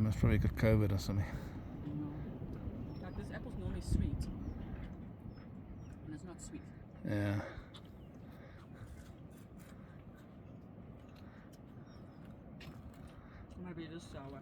It's probably got COVID or something. No. Like this apple's normally sweet. And it's not sweet. Yeah. Maybe it is sour.